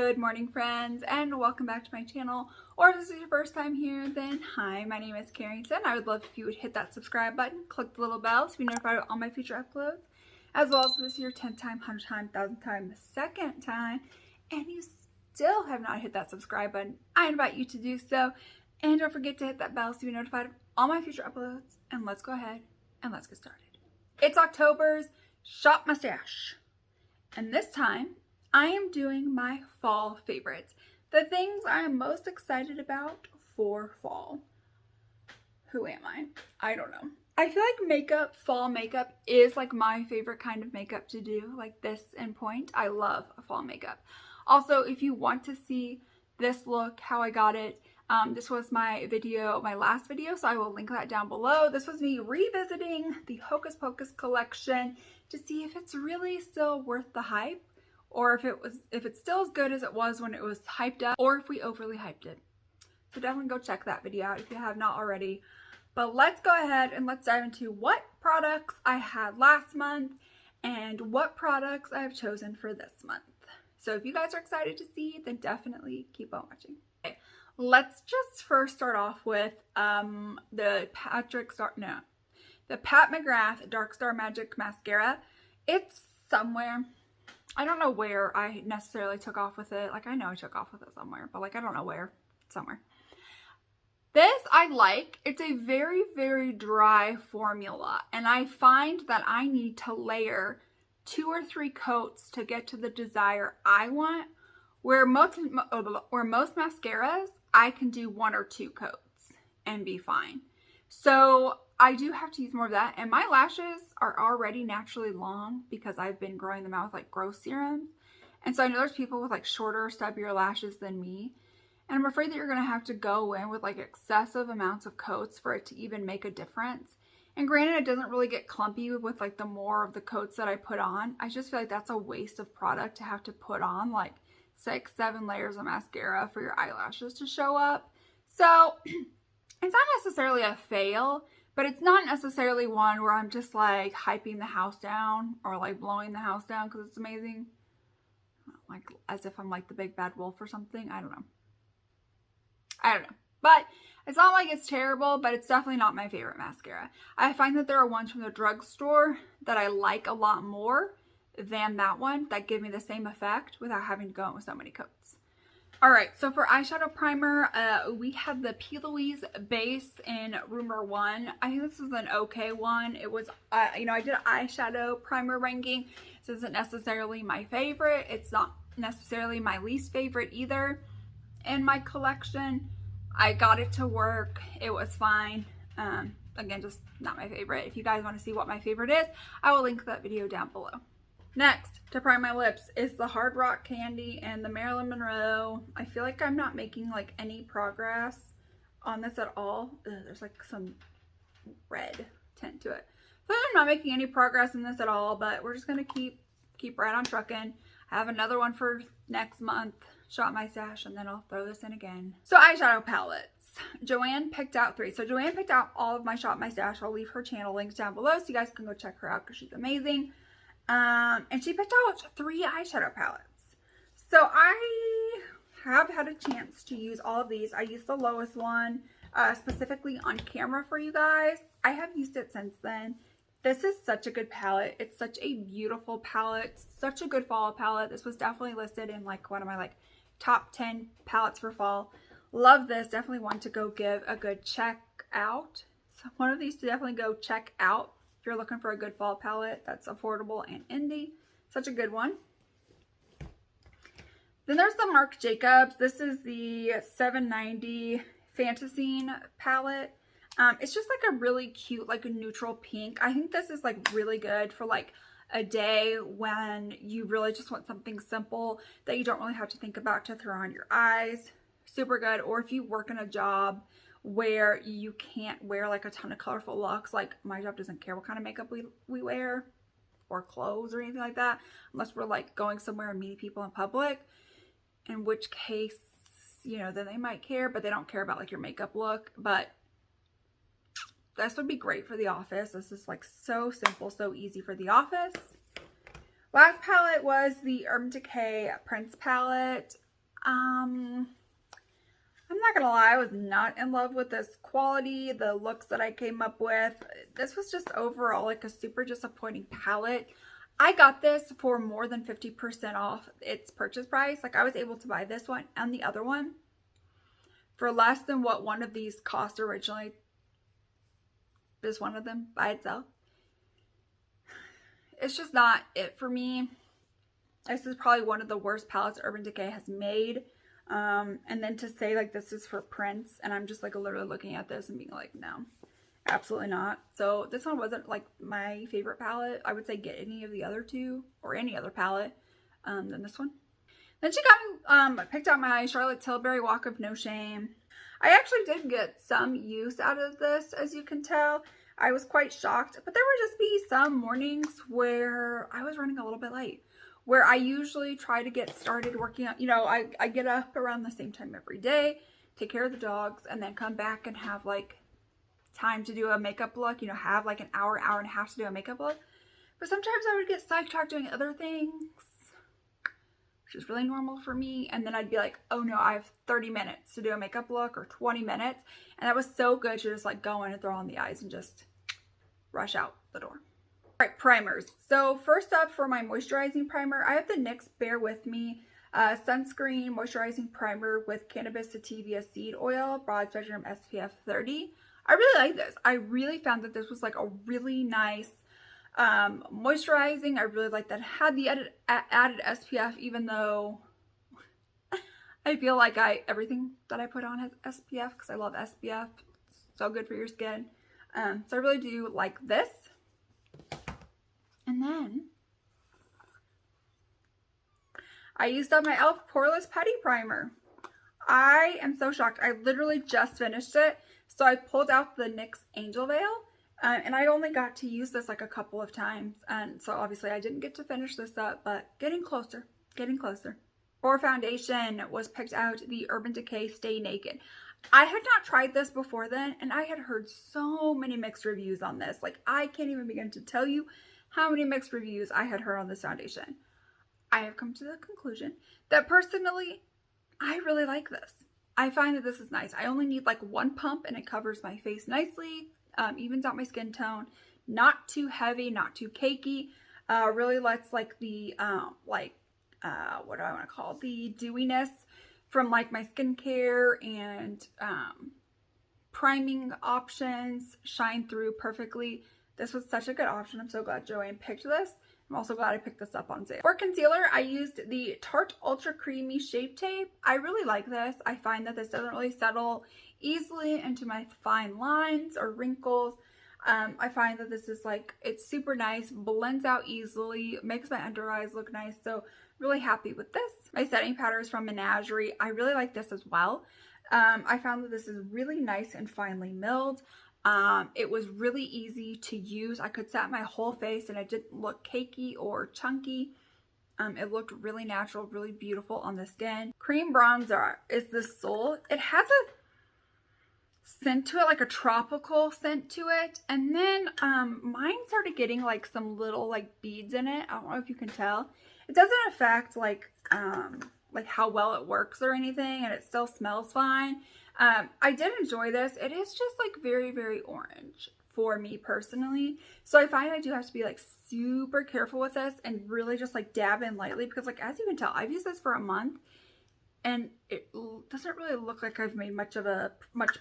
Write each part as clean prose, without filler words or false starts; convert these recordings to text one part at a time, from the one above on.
Good morning, friends, and welcome back to my channel. Or if this is your first time here, then hi, my name is Carrington. I would love if you would hit that subscribe button, click the little bell to be notified of all my future uploads, as well as if this is your 10th time, 100th time, 1000th time, second time, and you still have not hit that subscribe button, I invite you to do so. And don't forget to hit that bell to be notified of all my future uploads. And let's go ahead and let's get started. It's October's Shop My Stash, and this time I am doing my fall favorites. The things I am most excited about for fall. Who am I? I don't know. I feel like fall makeup is like my favorite kind of makeup to do, like this in point. I love fall makeup. Also, if you want to see this look, how I got it, this was my last video, so I will link that down below. This was me revisiting the Hocus Pocus collection to see if it's really still worth the hype, or if it's still as good as it was when it was hyped up, or if we overly hyped it. So definitely go check that video out if you have not already. But let's go ahead and let's dive into what products I had last month and what products I have chosen for this month. So if you guys are excited to see, then definitely keep on watching. Okay, let's just first start off with the Pat Mcgrath Dark Star Magic Mascara. It's somewhere. I don't know where I necessarily took off with it. Like, I know I took off with it somewhere, but like, I don't know where. Somewhere. This I like. It's a very, very dry formula, and I find that I need to layer 2 or 3 coats to get to the desire I want, where most mascaras, I can do 1 or 2 coats and be fine. So I do have to use more of that, and my lashes are already naturally long because I've been growing them out with like growth serums. And so I know there's people with like shorter, stubbier lashes than me, and I'm afraid that you're going to have to go in with like excessive amounts of coats for it to even make a difference. And granted, it doesn't really get clumpy with like the more of the coats that I put on. I just feel like that's a waste of product to have to put on like 6, 7 layers of mascara for your eyelashes to show up. So it's not necessarily a fail, but it's not necessarily one where I'm just like hyping the house down or like blowing the house down because it's amazing. Like as if I'm like the big bad wolf or something. I don't know. But it's not like it's terrible, but it's definitely not my favorite mascara. I find that there are ones from the drugstore that I like a lot more than that one that give me the same effect without having to go in with so many coats. Alright, so for eyeshadow primer, we have the P. Louise base in Rumor 1. I think this is an okay one. It was, I did an eyeshadow primer ranking. This isn't necessarily my favorite. It's not necessarily my least favorite either in my collection. I got it to work. It was fine. Again, just not my favorite. If you guys want to see what my favorite is, I will link that video down below. Next, to prime my lips, is the Hard Rock Candy and the Marilyn Monroe. I feel like I'm not making like any progress on this at all. Ugh, there's like some red tint to it. So I'm not making any progress in this at all, but we're just going to keep right on trucking. I have another one for next month, Shop My Stash, and then I'll throw this in again. So eyeshadow palettes. Joanne picked out 3. So Joanne picked out all of my Shop My Stash. I'll leave her channel links down below so you guys can go check her out because she's amazing. And she picked out 3 eyeshadow palettes. So I have had a chance to use all of these. I used the lowest one specifically on camera for you guys. I have used it since then. This is such a good palette. It's such a beautiful palette. Such a good fall palette. This was definitely listed in like one of my like top 10 palettes for fall. Love this. Definitely want to go give a good check out. So one of these to definitely go check out. If you're looking for a good fall palette that's affordable and indie, such a good one. Then there's the Marc Jacobs. This is the 790 Fantasine palette. It's just like a really cute, like a neutral pink. I think this is like really good for like a day when you really just want something simple that you don't really have to think about to throw on your eyes. Super good. Or if you work in a job where you can't wear like a ton of colorful looks, like my job doesn't care what kind of makeup we wear or clothes or anything like that, unless we're like going somewhere and meeting people in public, in which case, then they might care, but they don't care about like your makeup look. But this would be great for the office. This is like so simple, so easy for the office. Last palette was the Urban Decay Prince palette. I'm not gonna lie, I was not in love with this quality, the looks that I came up with. This was just overall like a super disappointing palette. I got this for more than 50% off its purchase price. Like I was able to buy this one and the other one for less than what one of these cost originally. Just one of them by itself. It's just not it for me. This is probably one of the worst palettes Urban Decay has made. And then to say like this is for Prince, and I'm just like literally looking at this and being like, no, absolutely not. So this one wasn't like my favorite palette. I would say get any of the other two or any other palette than this one. Then she got me, picked out my Charlotte Tilbury Walk of No Shame. I actually did get some use out of this, as you can tell. I was quite shocked, but there would just be some mornings where I was running a little bit late, where I usually try to get started working on, you know, I get up around the same time every day, take care of the dogs, and then come back and have like time to do a makeup look, you know, have like an hour, hour and a half to do a makeup look. But sometimes I would get sidetracked doing other things, which is really normal for me. And then I'd be like, oh no, I have 30 minutes to do a makeup look, or 20 minutes. And that was so good to just like go in and throw on the eyes and just rush out the door. All right, primers. So first up for my moisturizing primer, I have the NYX Bear With Me Sunscreen Moisturizing Primer with Cannabis Sativa Seed Oil, Broad Spectrum SPF 30. I really like this. I really found that this was like a really nice moisturizing. I really like that it had the added SPF, even though I feel like everything that I put on has SPF because I love SPF. It's so good for your skin. So I really do like this. And then I used up my e.l.f. Poreless Putty Primer. I am so shocked. I literally just finished it. So I pulled out the NYX Angel Veil. And I only got to use this like a couple of times. And so obviously I didn't get to finish this up, but getting closer, getting closer. For foundation was picked out the Urban Decay Stay Naked. I had not tried this before then, and I had heard so many mixed reviews on this. Like I can't even begin to tell you how many mixed reviews I had heard on this foundation. I have come to the conclusion that personally, I really like this. I find that this is nice. I only need like one pump and it covers my face nicely. Evens out my skin tone, not too heavy, not too cakey, really lets like the, what do I want to call it? The dewiness from like my skincare and priming options shine through perfectly. This was such a good option. I'm so glad Joanne picked this. I'm also glad I picked this up on sale. For concealer, I used the Tarte Ultra Creamy Shape Tape. I really like this. I find that this doesn't really settle easily into my fine lines or wrinkles. I find that this is like, it's super nice, blends out easily, makes my under eyes look nice. So really happy with this. My setting powder is from Menagerie. I really like this as well. I found that this is really nice and finely milled. It was really easy to use. I could set my whole face and it didn't look cakey or chunky. It looked really natural, really beautiful on the skin. Cream bronzer is the Soul. It has a scent to it, like a tropical scent to it. And then mine started getting like some little like beads in it. I don't know if you can tell. It doesn't affect like how well it works or anything, and it still smells fine. I did enjoy this. It is just like very, very orange for me personally. So I find I do have to be like super careful with this and really just like dab in lightly, because like, as you can tell, I've used this for a month and it doesn't really look like I've made much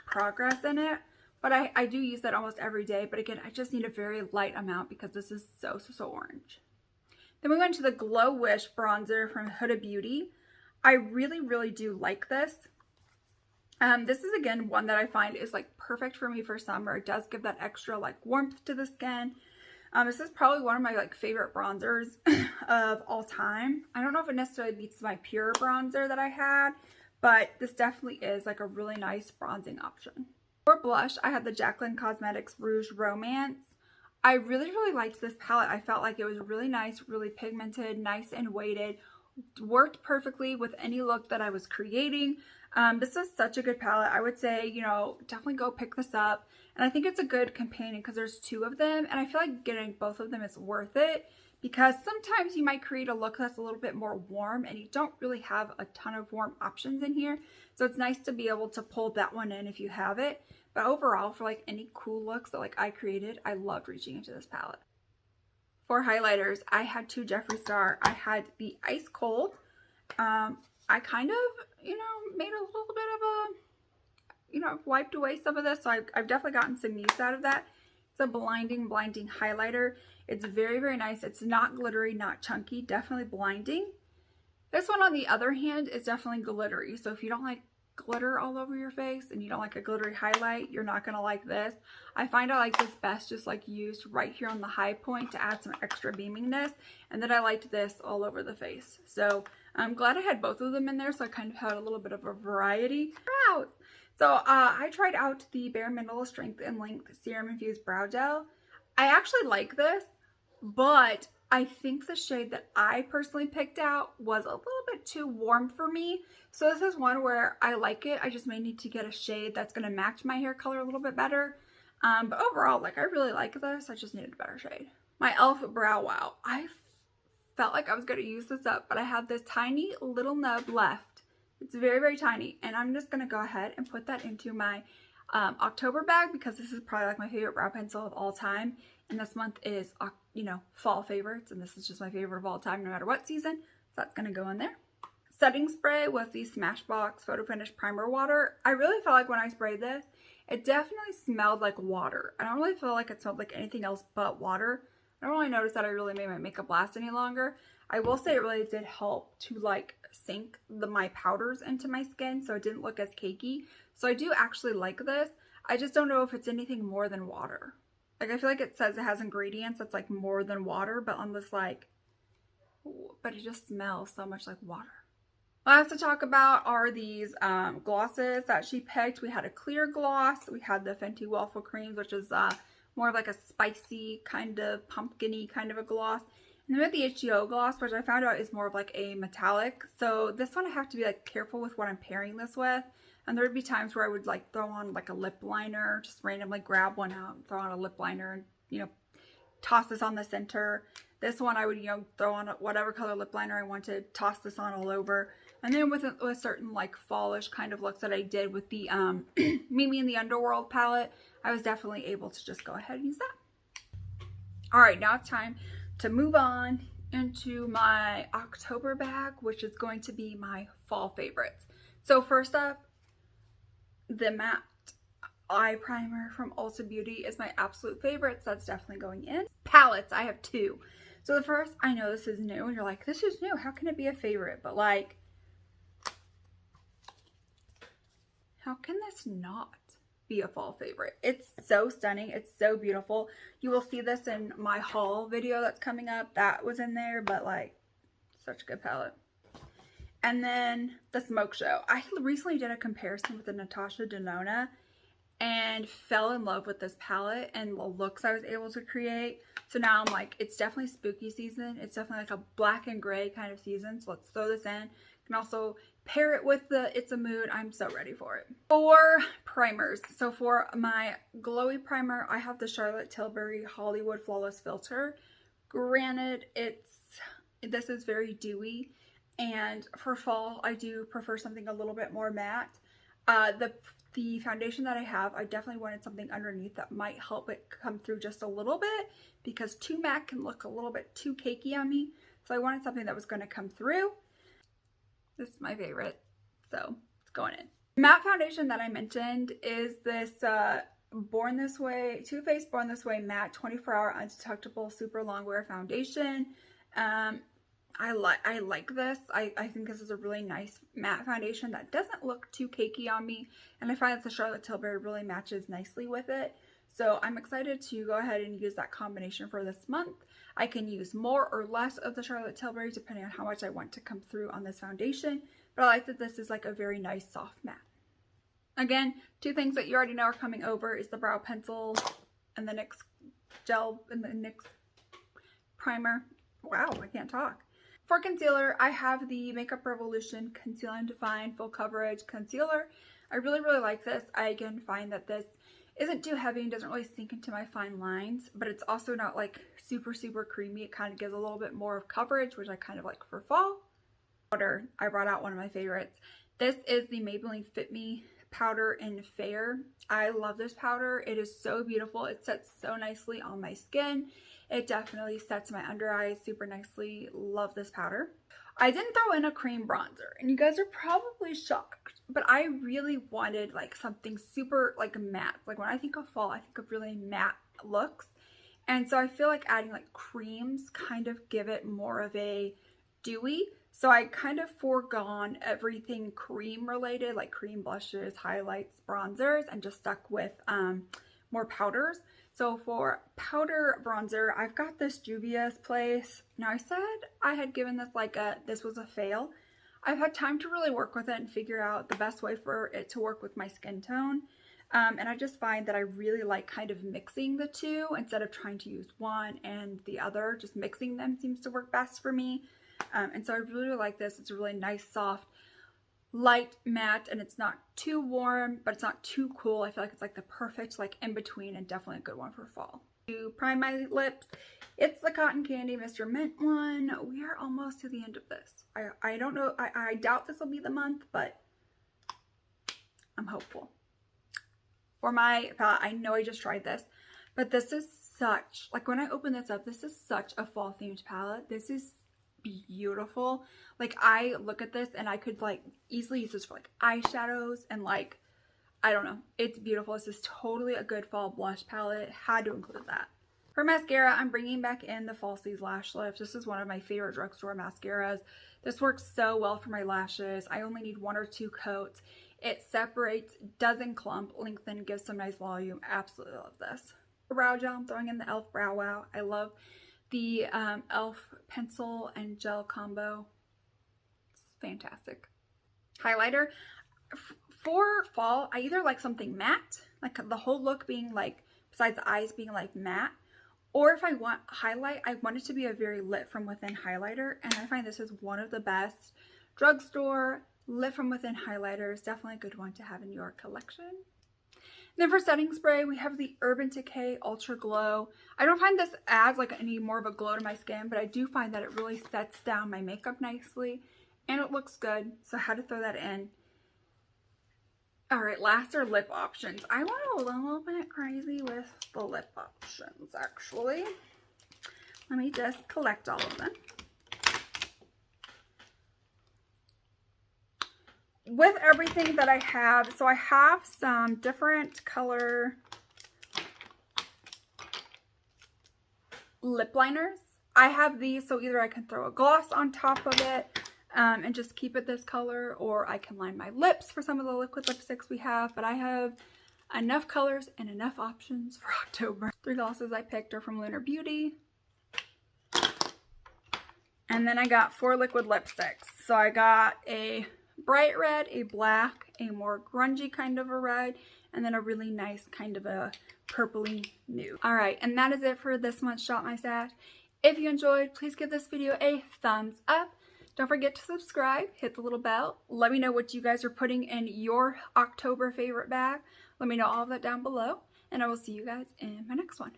progress in it. But I do use that almost every day. But again, I just need a very light amount because this is so orange. Then we went to the Glow Wish bronzer from Huda Beauty. I really, really do like this. This is again one that I find is like perfect for me for summer. It does give that extra like warmth to the skin. This is probably one of my like favorite bronzers of all time. I don't know if it necessarily beats my pure bronzer that I had, but this definitely is like a really nice bronzing option. For blush, I had the Jaclyn Cosmetics Rouge Romance. I really, really liked this palette. I felt like it was really nice, really pigmented, nice and weighted. Worked perfectly with any look that I was creating. This is such a good palette. I would say, you know, definitely go pick this up. And I think it's a good companion because there's two of them. And I feel like getting both of them is worth it because sometimes you might create a look that's a little bit more warm and you don't really have a ton of warm options in here. So it's nice to be able to pull that one in if you have it. But overall, for like any cool looks that like I created, I loved reaching into this palette. For highlighters, I had two Jeffree Star. I had the Ice Cold. I kind of, made a little bit of a, wiped away some of this. So I've definitely gotten some use out of that. It's a blinding highlighter. It's very, very nice. It's not glittery, not chunky, definitely blinding. This one, on the other hand, is definitely glittery. So if you don't like glitter all over your face and you don't like a glittery highlight, you're not going to like this. I find I like this best just like used right here on the high point to add some extra beamingness. And then I liked this all over the face. So I'm glad I had both of them in there. So I kind of had a little bit of a variety. So I tried out the Bare Mineral Strength and Length Serum Infused Brow Gel. I actually like this, but I think the shade that I personally picked out was a little bit too warm for me. So this is one where I like it. I just may need to get a shade that's going to match my hair color a little bit better. But overall, like, I really like this. I just needed a better shade. My e.l.f. Brow Wow. I felt like I was going to use this up, but I have this tiny little nub left. It's very, very tiny. And I'm just going to go ahead and put that into my October bag, because this is probably like my favorite brow pencil of all time. And this month is, fall favorites. And this is just my favorite of all time, no matter what season. So that's going to go in there. Setting spray was the Smashbox Photo Finish Primer Water. I really felt like when I sprayed this, it definitely smelled like water. I don't really feel like it smelled like anything else but water. I don't really notice that I really made my makeup last any longer. I will say it really did help to like sink my powders into my skin, so it didn't look as cakey. So I do actually like this. I just don't know if it's anything more than water. Like, I feel like it says it has ingredients that's like more than water, but on this but it just smells so much like water. Last to talk about are these glosses that she picked. We had a clear gloss. We had the Fenty Waffle Creams, which is more of like a spicy kind of pumpkin-y kind of a gloss. And then we had the H2O gloss, which I found out is more of like a metallic. So this one I have to be like careful with what I'm pairing this with. And there would be times where I would like throw on like a lip liner, just randomly grab one out and throw on a lip liner and, toss this on the center. This one I would, throw on whatever color lip liner I wanted, toss this on all over. And then with certain like fallish kind of looks that I did with the Mimi in the Underworld palette, I was definitely able to just go ahead and use that. All right, now it's time to move on into my October bag, which is going to be my fall favorites. So first up, the matte eye primer from Ulta Beauty is my absolute favorite, so that's definitely going in. Palettes, I have two. So the first, I know this is new, and you're like, this is new, how can it be a favorite? But like, how can this not be a fall favorite? It's so stunning. It's so beautiful. You will see this in my haul video that's coming up. That was in there, but like, such a good palette. And then the Smoke Show. I recently did a comparison with the Natasha Denona and fell in love with this palette and the looks I was able to create. So now I'm like, it's definitely spooky season. It's definitely like a black and gray kind of season. So let's throw this in. You can also pair it with the It's a Mood. I'm so ready for it. For primers. So for my glowy primer, I have the Charlotte Tilbury Hollywood Flawless Filter. Granted, this is very dewy. And for fall, I do prefer something a little bit more matte. The foundation that I have, I definitely wanted something underneath that might help it come through just a little bit, because too matte can look a little bit too cakey on me. So I wanted something that was going to come through. This is my favorite, so it's going in. Matte foundation that I mentioned is this Born This Way, Too Faced Born This Way Matte 24-Hour Undetectable Super Long Wear Foundation. I like this. I think this is a really nice matte foundation that doesn't look too cakey on me, and I find that the Charlotte Tilbury really matches nicely with it. So I'm excited to go ahead and use that combination for this month. I can use more or less of the Charlotte Tilbury depending on how much I want to come through on this foundation, but I like that this is like a very nice soft matte. Again, two things that you already know are coming over is the brow pencil and the NYX gel and the NYX primer. Wow, I can't talk. For concealer, I have the Makeup Revolution Conceal and Define Full Coverage Concealer. I really, really like this. I again find that this isn't too heavy and doesn't really sink into my fine lines, but it's also not like super, super creamy. It kind of gives a little bit more of coverage, which I kind of like for fall. Powder, I brought out one of my favorites. This is the Maybelline Fit Me Powder in Fair. I love this powder. It is so beautiful. It sets so nicely on my skin. It definitely sets my under eyes super nicely. Love this powder. I didn't throw in a cream bronzer, and you guys are probably shocked, but I really wanted like something super like matte. Like when I think of fall, I think of really matte looks. And so I feel like adding like creams kind of give it more of a dewy. So I kind of foregone everything cream related, like cream blushes, highlights, bronzers, and just stuck with more powders. So for powder bronzer, I've got this Juvia's Place. Now I said I had given this like this was a fail. I've had time to really work with it and figure out the best way for it to work with my skin tone. And I just find that I really like kind of mixing the two instead of trying to use one and the other. Just mixing them seems to work best for me. And so I really like this. It's a really nice, soft, light matte, and it's not too warm, but it's not too cool. I feel like it's like the perfect like in between, and definitely a good one for fall. To prime my lips, it's the Cotton Candy Mr. Mint one. We are almost to the end of this. I don't know. I doubt this will be the month, but I'm hopeful. For my palette, I know I just tried this, but this is such, like when I open this up, this is such a fall themed palette. This is beautiful. Like I look at this and I could like easily use this for like eyeshadows and like, I don't know, it's beautiful. This is totally a good fall blush palette. Had to include that. For mascara, I'm bringing back in the Falsies Lash Lift. This is one of my favorite drugstore mascaras. This works so well for my lashes. I only need 1 or 2 coats. It separates, doesn't clump, lengthen, gives some nice volume. Absolutely love this. For brow gel, I'm throwing in the e.l.f. Brow Wow. I love the e.l.f. pencil and gel combo. It's fantastic. Highlighter. For fall, I either like something matte, like the whole look being like, besides the eyes being like matte, or if I want highlight, I want it to be a very lit from within highlighter, and I find this is one of the best drugstore lit from within highlighters. Definitely a good one to have in your collection. Then for setting spray, we have the Urban Decay Ultra Glow. I don't find this adds like any more of a glow to my skin, but I do find that it really sets down my makeup nicely and it looks good. So I had to throw that in. All right, last are lip options. I went a little bit crazy with the lip options, actually. Let me just collect all of them. With everything that I have, so I have some different color lip liners. I have these, so either I can throw a gloss on top of it and just keep it this color, or I can line my lips for some of the liquid lipsticks we have, but I have enough colors and enough options for October. 3 glosses I picked are from Lunar Beauty. And then I got 4 liquid lipsticks. So I got a bright red, a black, a more grungy kind of a red, and then a really nice kind of a purpley nude. All right, and that is it for this month's Shop My Stash. If you enjoyed, please give this video a thumbs up. Don't forget to subscribe, hit the little bell. Let me know what you guys are putting in your October favorite bag. Let me know all of that down below, and I will see you guys in my next one.